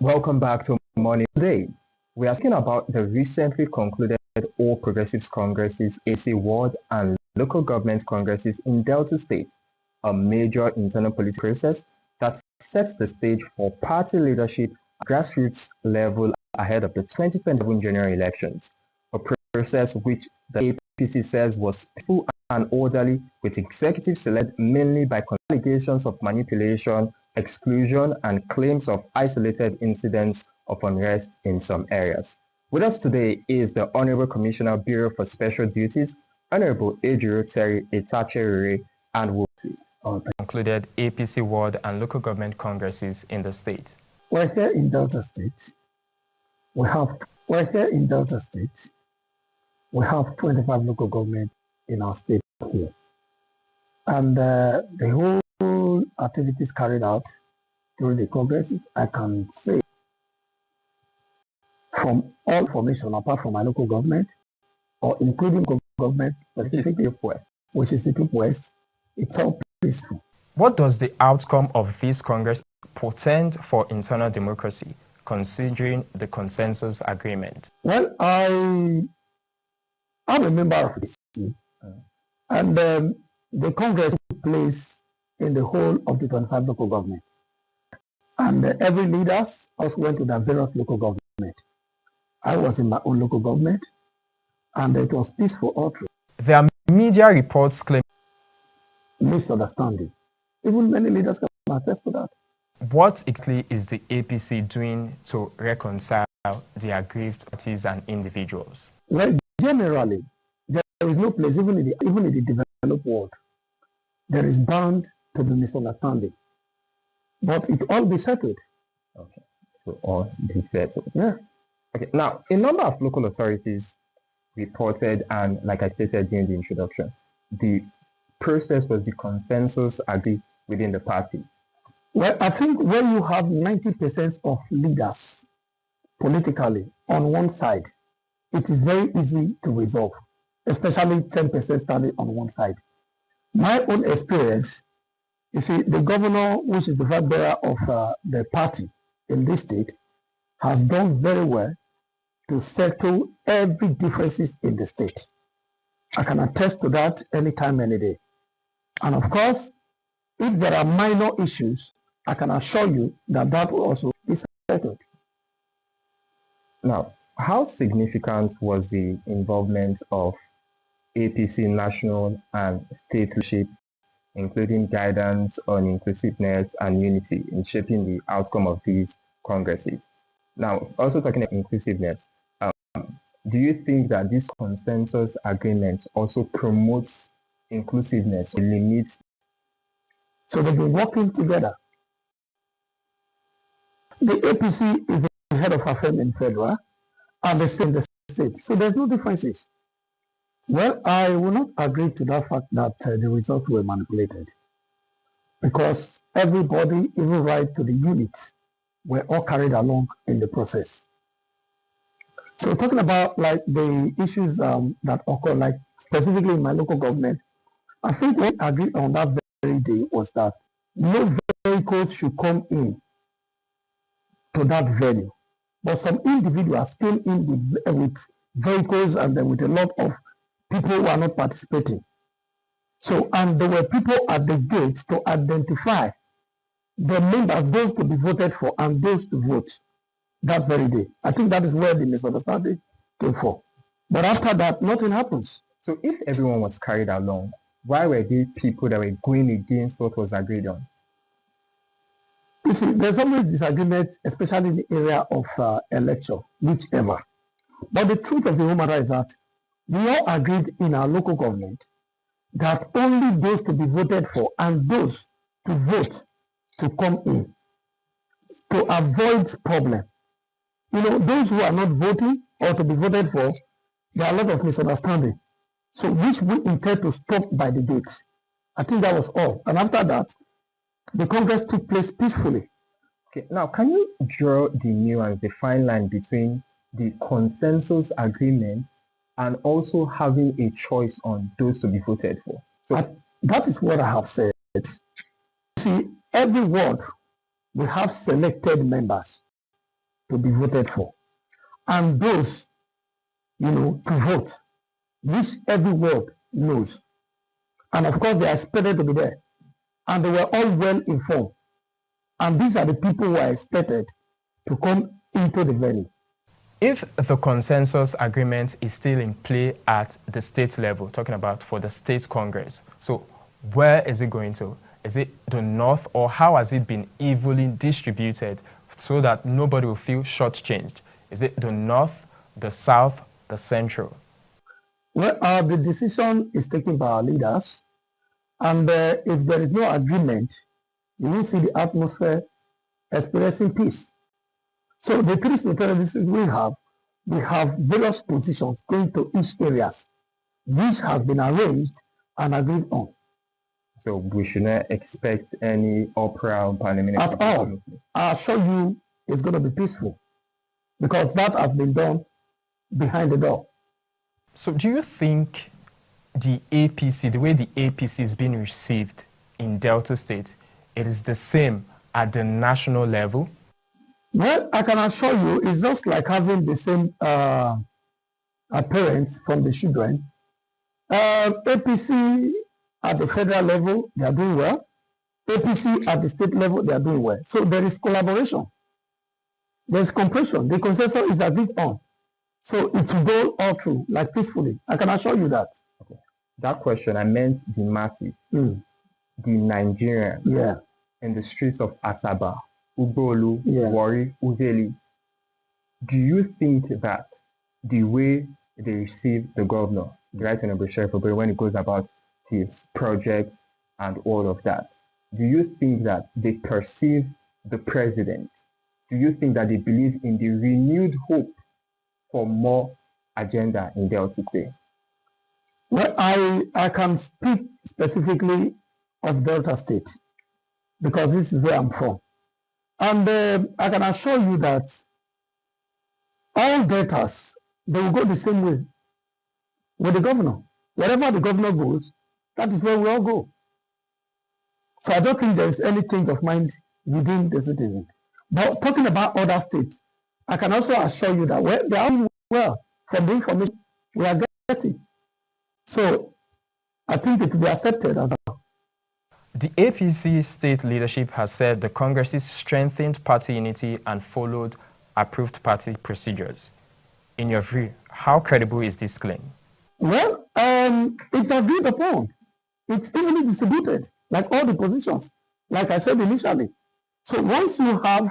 Welcome back to Morning Today. We are speaking about the recently concluded All Progressives Congresses, AC Ward and Local Government Congresses in Delta State, a major internal political process that sets the stage for party leadership at grassroots level ahead of the 2027 general elections, a process which the APC says was peaceful and orderly, with executives led mainly by allegations of manipulation, exclusion, and claims of isolated incidents of unrest in some areas. With us today is the Honorable Commissioner Bureau for Special Duties, Honorable Ejiro Terry Itacherere, and will concluded APC ward and local government congresses in the state. We're here in Delta State. We have 25 local government in our state here. And the whole activities carried out during the congresses, I can say from all formation, apart from my local government, or including government, specifically which is City West, it's all peaceful. What does the outcome of this Congress portend for internal democracy, considering the consensus agreement? Well, I'm a member of the APC, and the Congress took place in the whole of the 25 local government. And every leaders also went to their various local government. I was in my own local government, and it was peaceful all through. There are media reports claiming misunderstanding. Even many leaders can attest to that. What exactly is the APC doing to reconcile the aggrieved parties and individuals? Well, generally, there is no place, even in the developed world, there is bound to be misunderstanding. But it all be settled. Okay, so all be settled. Yeah. Okay, now, a number of local authorities reported, and like I stated during the introduction, the process was the consensus agreed within the party. Well, I think when you have 90% of leaders politically on one side, it is very easy to resolve, especially 10% standing on one side. My own experience, you see, the governor, which is the flag bearer of the party in this state, has done very well to settle every differences in the state. I can attest to that anytime, any day. And of course, if there are minor issues, I can assure you that that will also be settled. Now, how significant was the involvement of APC national and state leadership, including guidance on inclusiveness and unity in shaping the outcome of these congresses? Now, also talking about inclusiveness, do you think that this consensus agreement also promotes inclusiveness, limits? So they've been working together. The APC is the head of affairs in federal and the same in the state. So there's no differences. Well, I will not agree to that fact that the results were manipulated, because everybody, even right to the units, were all carried along in the process. So talking about like the issues that occur, like specifically in my local government, I think what we agreed on that very day was that no vehicles should come in to that venue. But some individuals came in with vehicles and then with a lot of people who are not participating. So, and there were people at the gate to identify the members, those to be voted for and those to vote that very day. I think that is where the misunderstanding came from. But after that, nothing happens. So if everyone was carried along, why were there people that were going against what was agreed on? You see, there's always disagreement, especially in the area of election, whichever. But the truth of the whole matter is that we all agreed in our local government that only those to be voted for and those to vote to come in to avoid problem. You know, those who are not voting or to be voted for, there are a lot of misunderstanding. So which we intend to stop by the gates. I think that was all. And after that, the Congress took place peacefully. Okay, now can you draw the nuance, the fine line between the consensus agreement and also having a choice on those to be voted for? So that is what I have said. See, every ward will have selected members to be voted for. And those, to vote, which every world knows. And of course, they are expected to be there. And they were all well informed. And these are the people who are expected to come into the venue. If the consensus agreement is still in play at the state level, talking about for the state congress, so where is it going to? Is it the north, or how has it been evenly distributed so that nobody will feel shortchanged? Is it the north, the south, the central? Well, the decision is taken by our leaders, and if there is no agreement, you will see the atmosphere experiencing peace. So the three senatorial districts we have various positions going to each areas, which have been arranged and agreed on. So we should not expect any uproar parliament at all. I assure you it's going to be peaceful, because that has been done behind the door. So do you think the APC, the way the APC is being received in Delta State, it is the same at the national level? Well, I can assure you it's just like having the same parents from the children. APC at the federal level, they are doing well. APC at the state level, they are doing well. So there is collaboration. There is compression. The consensus is agreed on. So it will go all through, like peacefully. I can assure you that. Okay. That question, I meant the masses, the Nigerians in the streets of Asaba, Ubolu, Warri, Uveli. Do you think that the way they receive the governor, the Right Honorable Sheriff Obiri, when it goes about his projects and all of that, do you think that they perceive the president? Do you think that they believe in the renewed hope for more agenda in Delta State? Well, I can speak specifically of Delta State because this is where I'm from. And I can assure you that all Deltas, they will go the same way with the governor. Wherever the governor goes, that is where we all go. So I don't think there is any change of mind within the citizen. But talking about other states, I can also assure you that they are doing well from the information we are getting. So I think it will be accepted as well. The APC state leadership has said the Congress strengthened party unity and followed approved party procedures. In your view, how credible is this claim? Well, it's agreed upon. It's evenly distributed, like all the positions, like I said initially. So once you have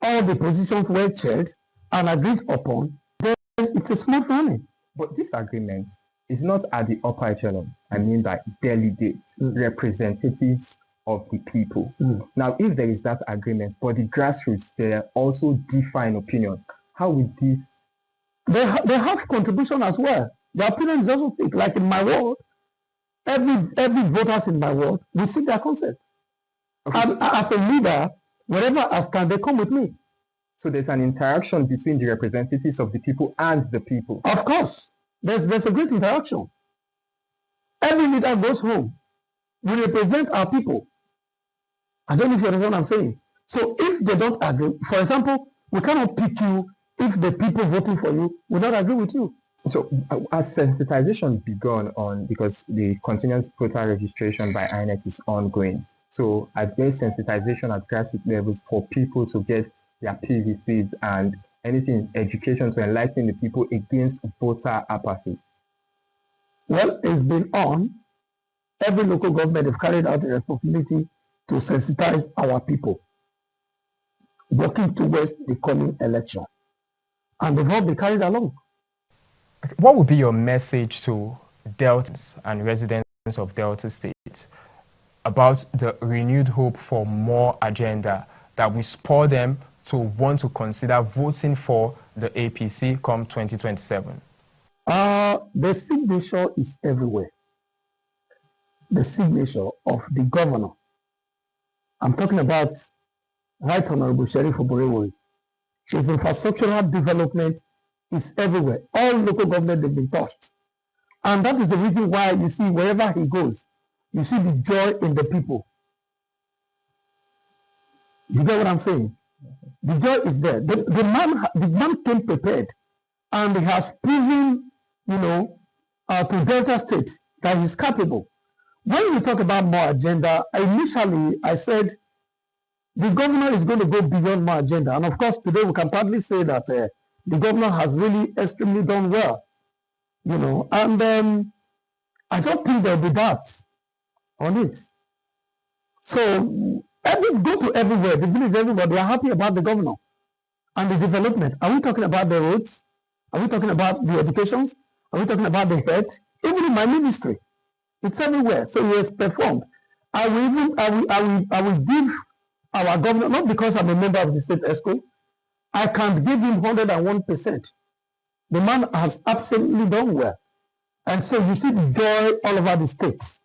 all the positions well chaired and agreed upon, then it's a smooth running. But this agreement is not at the upper echelon. I mean by delegates, representatives of the people. Now, if there is that agreement, but the grassroots, they also differ in opinion, how would this? They have contribution as well. Their opinion is also thick. Like in my ward, every voters in my ward, we see their concept. Okay. As a leader, wherever I stand, they come with me. So there's an interaction between the representatives of the people and the people. Of course. There's a great interaction. Every leader goes home. We represent our people. I don't know if you understand what I'm saying. So if they don't agree, for example, we cannot pick you if the people voting for you will not agree with you. So as sensitization begun on, because the continuous voter registration by INEC is ongoing, so I guess sensitization at grassroots levels for people to get their PVCs and anything, education to enlighten the people against voter apathy? Well, it's been on. Every local government have carried out the responsibility to sensitize our people, working towards the coming election. And they've all been carried along. What would be your message to Deltans and residents of Delta State about the renewed hope for more agenda that will spur them to want to consider voting for the APC come 2027? The signature is everywhere. The signature of the governor. I'm talking about Right Honorable Sheriff Obiri. His infrastructural development is everywhere. All local government have been touched. And that is the reason why you see wherever he goes, you see the joy in the people. You get what I'm saying? The joy is there. The man came prepared, and he has proven, to Delta State that he's capable. When we talk about more agenda, initially I said the governor is going to go beyond more agenda. And of course, today we can proudly say that the governor has really extremely done well. And I don't think there'll be that on it. So go to everywhere, the village everywhere, they are happy about the governor and the development. Are we talking about the roads? Are we talking about the educations? Are we talking about the health? Even in my ministry, it's everywhere. So he has performed. I will give our governor, not because I'm a member of the state ESCO, I can give him 101%. The man has absolutely done well. And so you see the joy all over the states.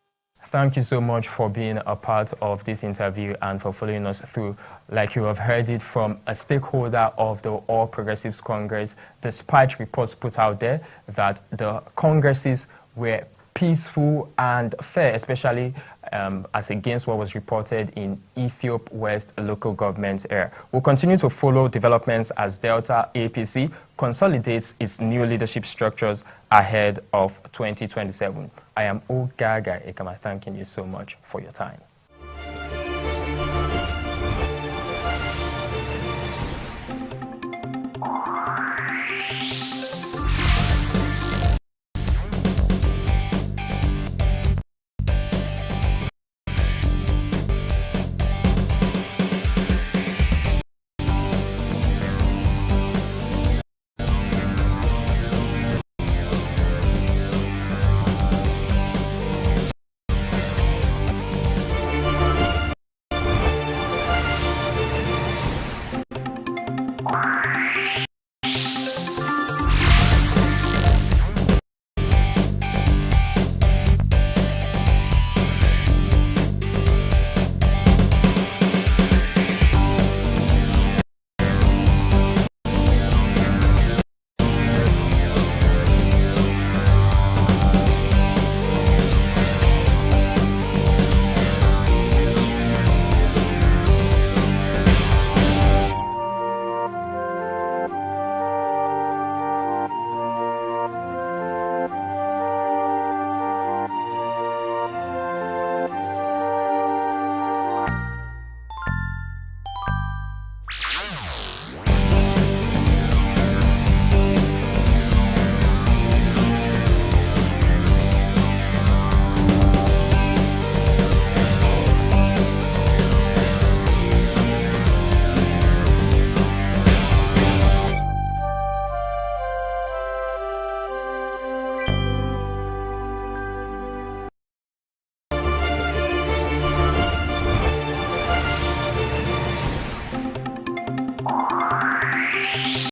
Thank you so much for being a part of this interview and for following us through. Like you have heard it from a stakeholder of the All Progressives Congress, despite reports put out there that the congresses were peaceful and fair, especially as against what was reported in Ethiop West local government area. We'll continue to follow developments as Delta APC consolidates its new leadership structures ahead of 2027. I am Ogaga Ekama, thanking you so much for your time.